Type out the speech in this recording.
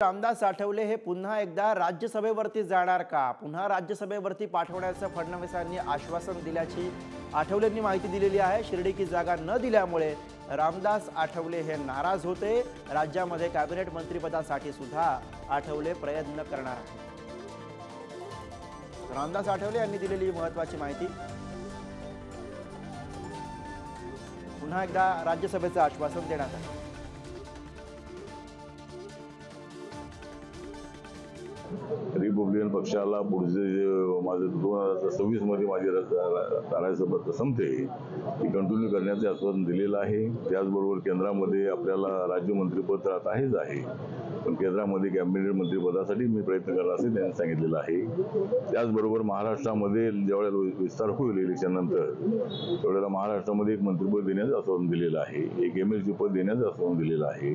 रामदास आठवले हे पुन्हा एकदा राज्यसभेवरती जाणार का? पुन्हा राज्यसभेवरती पाठवण्याचं फडणवीसांनी आश्वासन दिल्याची आठवलेंनी माहिती दिलेली आहे। शिर्डी की जागा न दिल्यामुळे रामदास आठवले हे नाराज होते। राज्यामध्ये कॅबिनेट मंत्रिपदासाठी सुद्धा आठवले प्रयत्न करणार आहेत। रामदास आठवले यांनी दिलेली महत्त्वाची माहिती। पुन्हा एकदा राज्यसभेचं आश्वासन देण्यात आलं। रिपब्लिकन पक्षाला पुढचे जे माझे 2026 मध्ये माझी राज्यसभा संपते ती कंटिन्यू करण्याचे आश्वासन दिलेलं आहे। त्याचबरोबर केंद्रामध्ये आपल्याला राज्यमंत्रीपद आहेच आहे, पण केंद्रामध्ये कॅबिनेट मंत्रिपदासाठी मी प्रयत्न करणार असे त्यांनी सांगितलेलं आहे। त्याचबरोबर महाराष्ट्रामध्ये ज्यावेळेला विस्तार होईल इलेक्शन नंतर त्यावेळेला महाराष्ट्रामध्ये एक मंत्रिपद देण्याचं आश्वासन दिलेलं आहे, एक MLC पद देण्याचं आश्वासन दिलेलं आहे।